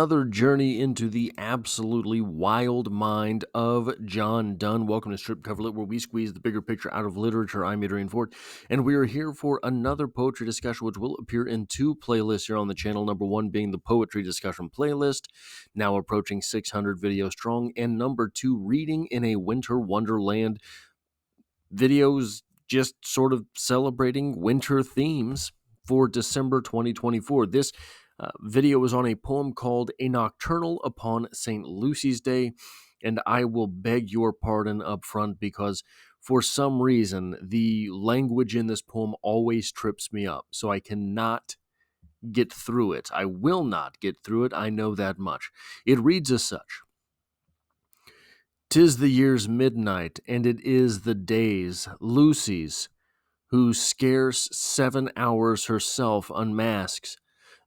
Another journey into the absolutely wild mind of John Donne. Welcome to Strip Cover Lit, where we squeeze the bigger picture out of literature. I'm Adrian Ford, and we are here for another poetry discussion, which will appear in two playlists here on the channel. Number one being the poetry discussion playlist, now approaching 600 videos strong, and number two, Reading in a Winter Wonderland, videos just sort of celebrating winter themes for December 2024. This video is on a poem called A Nocturnal Upon St. Lucy's Day, and I will beg your pardon up front because for some reason the language in this poem always trips me up, so I cannot get through it. I will not get through it, I know that much. It reads as such. "'Tis the year's midnight, and it is the day's, Lucy's, who scarce 7 hours herself unmasks.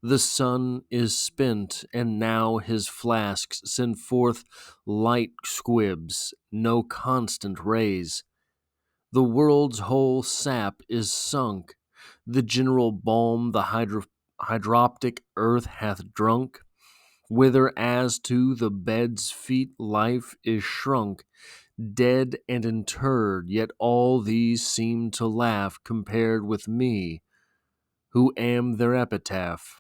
The sun is spent, and now his flasks send forth light squibs, no constant rays. The world's whole sap is sunk, the general balm the hydroptic earth hath drunk, whither as to the bed's feet life is shrunk, dead and interred, yet all these seem to laugh compared with me, who am their epitaph.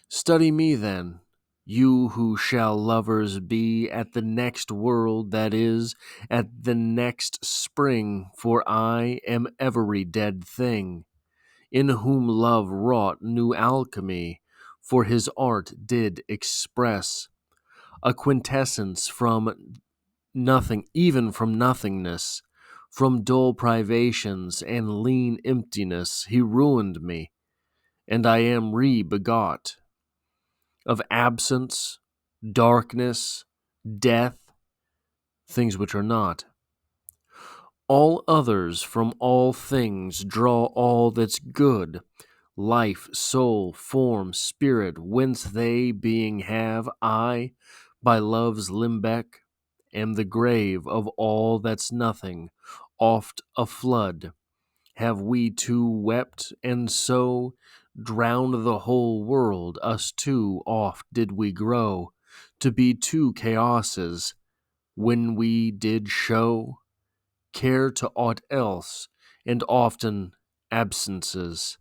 Study me then, you who shall lovers be at the next world, that is, at the next spring, for I am every dead thing, in whom love wrought new alchemy, for his art did express a quintessence from nothing, even from nothingness, from dull privations and lean emptiness. He ruined me, and I am re-begot of absence, darkness, death, things which are not. All others from all things draw all that's good, life, soul, form, spirit, whence they being have. I, by love's limbeck, am the grave of all that's nothing, oft a flood. Have we too wept, and so drowned the whole world? Us too oft did we grow to be two chaoses, when we did show care to aught else, and often absences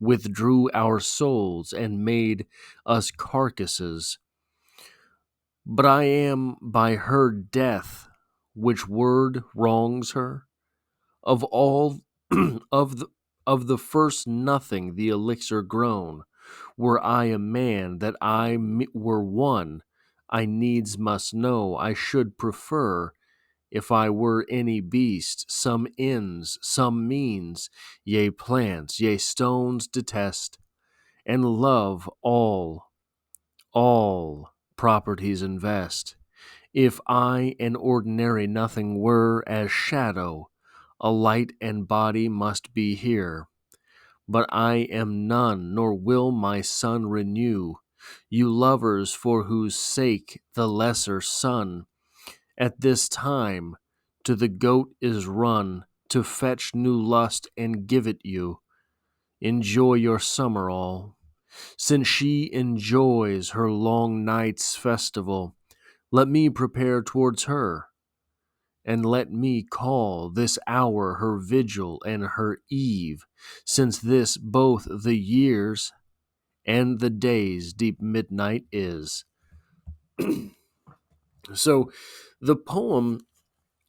withdrew our souls and made us carcasses. But I am by her death, which word wrongs her, of all of the first nothing the elixir grown. Were I a man, that I were one, I needs must know I should prefer, if I were any beast, some ends, some means, yea plants, yea stones detest, and love all properties invest. If I an ordinary nothing were, as shadow, a light and body must be here. But I am none, nor will my sun renew you lovers, for whose sake the lesser sun at this time to the goat is run to fetch new lust and give it you. Enjoy your summer all, since she enjoys her long night's festival. Let me prepare towards her, and let me call this hour her vigil and her eve, since this both the year's and the day's deep midnight is. So the poem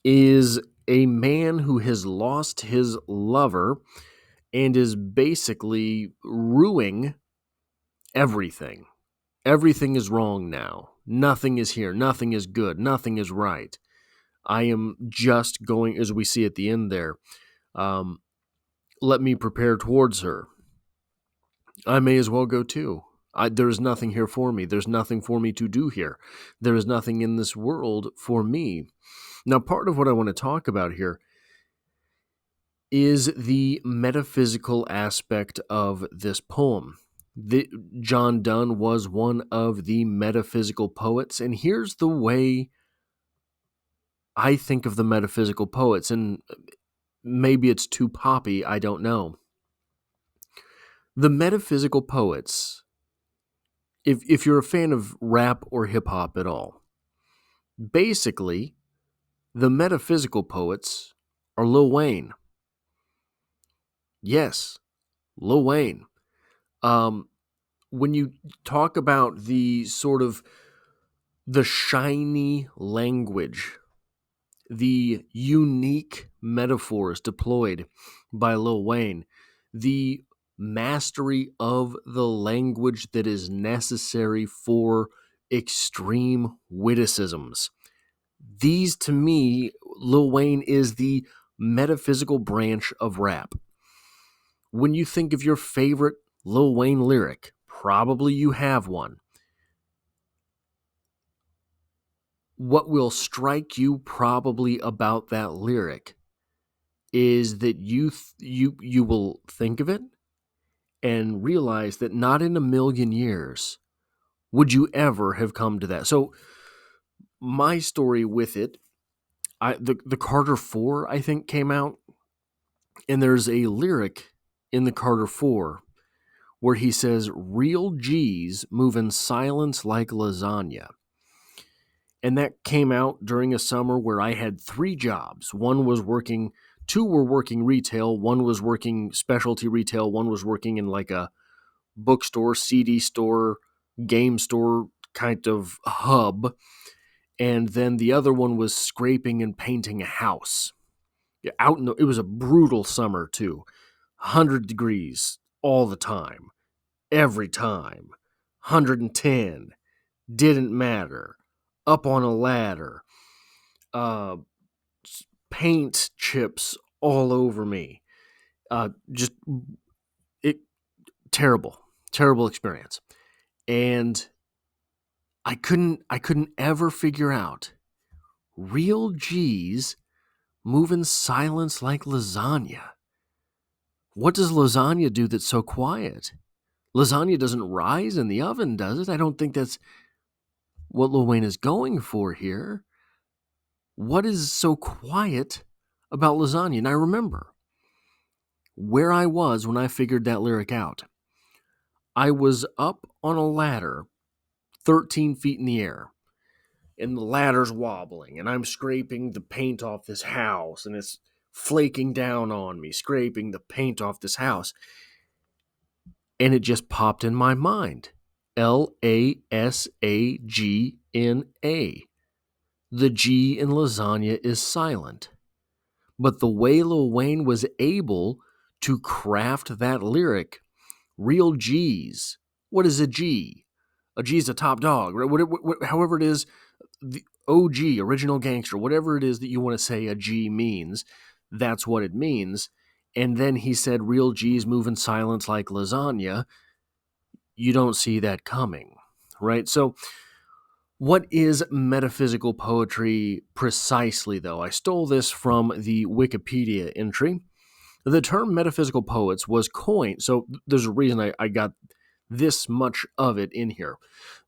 is a man who has lost his lover and is basically ruining everything. Everything is wrong now. Nothing is here. Nothing is good. Nothing is right. I am just going, as we see at the end there, let me prepare towards her. I may as well go too. There is nothing here for me. There's nothing for me to do here. There is nothing in this world for me. Now, part of what I want to talk about here is the metaphysical aspect of this poem. John Donne was one of the metaphysical poets, and here's the way I think of the metaphysical poets, and maybe it's too poppy, I don't know. The metaphysical poets, if you're a fan of rap or hip hop at all, basically the metaphysical poets are Lil Wayne. Yes, Lil Wayne. Um, when you talk about the sort of the shiny language, the unique metaphors deployed by Lil Wayne, the mastery of the language that is necessary for extreme witticisms. These, to me, Lil Wayne is the metaphysical branch of rap. When you think of your favorite Lil Wayne lyric, probably you have one. What will strike you probably about that lyric is that you will think of it and realize that not in a million years would you ever have come to that. So my story with it, the Carter 4 I think came out, and there's a lyric in the Carter 4 where he says, "Real G's move in silence like lasagna." And that came out during a summer where I had 3 jobs. Two were working retail, one was working specialty retail, one was working in like a bookstore, CD store, game store kind of hub, and then the other one was scraping and painting a house. It was a brutal summer too. 100 degrees all the time, every time. 110, didn't matter. Up on a ladder. Uh, Paint chips all over me. Just it terrible experience. And I couldn't ever figure out real G's move in silence like lasagna. What does lasagna do that's so quiet? Lasagna doesn't rise in the oven, does it? I don't think that's what Lil Wayne is going for here. What is so quiet about lasagna? And I remember where I was when I figured that lyric out. I was up on a ladder 13 feet in the air, and the ladder's wobbling, and I'm scraping the paint off this house, and it's flaking down on me, scraping the paint off this house. And it just popped in my mind. Lasagna. The G in lasagna is silent. But the way Lil Wayne was able to craft that lyric, real G's. What is a G? A G is a top dog, right? However it is, the OG, original gangster, whatever it is that you want to say a G means, that's what it means. And then he said, real G's move in silence like lasagna. You don't see that coming, right? So what is metaphysical poetry precisely, though? I stole this from the Wikipedia entry. The term metaphysical poets was coined, so there's a reason I got this much of it in here.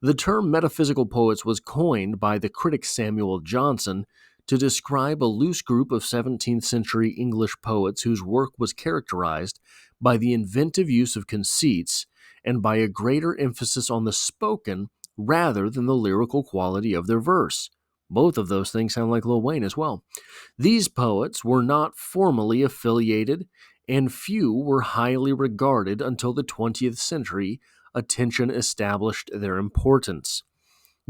The term metaphysical poets was coined by the critic Samuel Johnson to describe a loose group of 17th century English poets whose work was characterized by the inventive use of conceits and by a greater emphasis on the spoken rather than the lyrical quality of their verse. Both of those things sound like Lil Wayne as well. These poets were not formally affiliated, and few were highly regarded until the 20th century attention established their importance.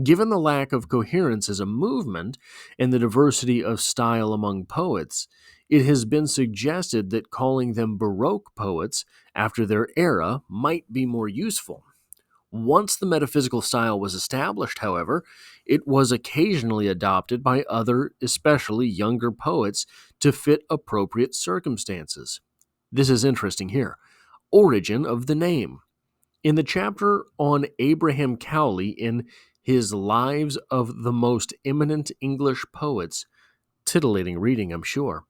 Given the lack of coherence as a movement and the diversity of style among poets, it has been suggested that calling them Baroque poets after their era might be more useful. Once the metaphysical style was established, however, it was occasionally adopted by other, especially younger poets, to fit appropriate circumstances. This is interesting here. Origin of the name. In the chapter on Abraham Cowley in his Lives of the Most Eminent English Poets, titillating reading, I'm sure,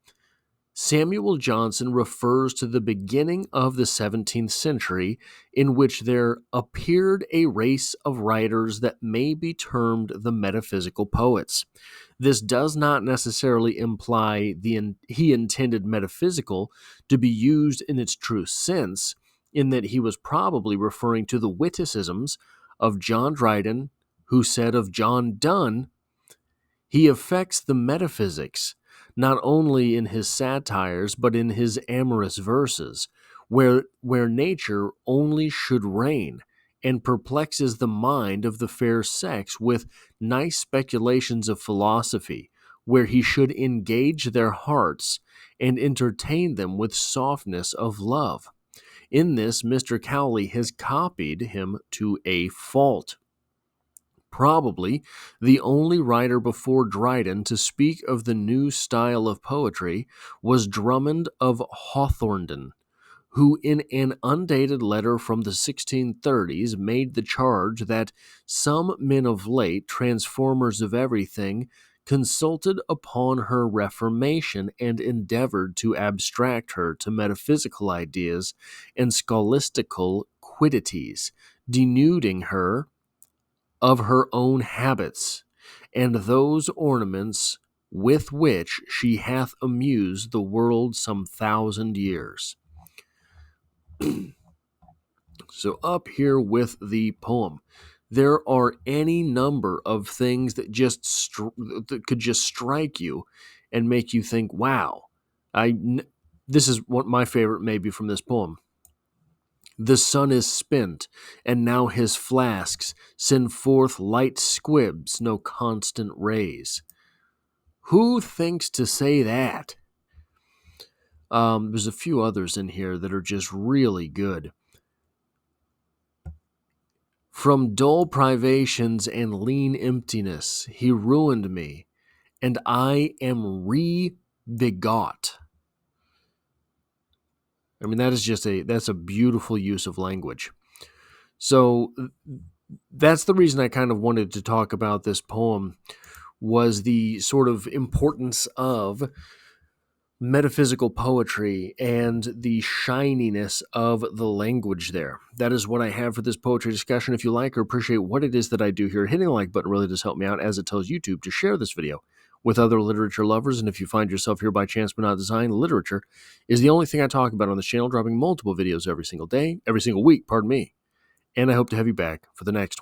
Samuel Johnson refers to the beginning of the 17th century in which there appeared a race of writers that may be termed the metaphysical poets. This does not necessarily imply he intended metaphysical to be used in its true sense, in that he was probably referring to the witticisms of John Dryden, who said of John Donne, he affects the metaphysics, not only in his satires, but in his amorous verses, where nature only should reign, and perplexes the mind of the fair sex with nice speculations of philosophy, where he should engage their hearts and entertain them with softness of love. In this, Mr. Cowley has copied him to a fault. Probably the only writer before Dryden to speak of the new style of poetry was Drummond of Hawthornden, who in an undated letter from the 1630s made the charge that some men of late, transformers of everything, consulted upon her reformation and endeavored to abstract her to metaphysical ideas and scholastical quiddities, denuding her of her own habits, and those ornaments with which she hath amused the world some 1,000 years. So up here with the poem, there are any number of things that that could just strike you and make you think, wow, this is what my favorite maybe from this poem. The sun is spent, and now his flasks send forth light squibs, no constant rays. Who thinks to say that? There's a few others in here that are just really good. From dull privations and lean emptiness, he ruined me, and I am re-begot. I mean, that's a beautiful use of language. So that's the reason I kind of wanted to talk about this poem, was the sort of importance of metaphysical poetry and the shininess of the language there. That is what I have for this poetry discussion. If you like or appreciate what it is that I do here, hitting the like button really does help me out, as it tells YouTube to share this video with other literature lovers. And if you find yourself here by chance but not design, literature is the only thing I talk about on this channel, dropping multiple videos every single week, and I hope to have you back for the next one.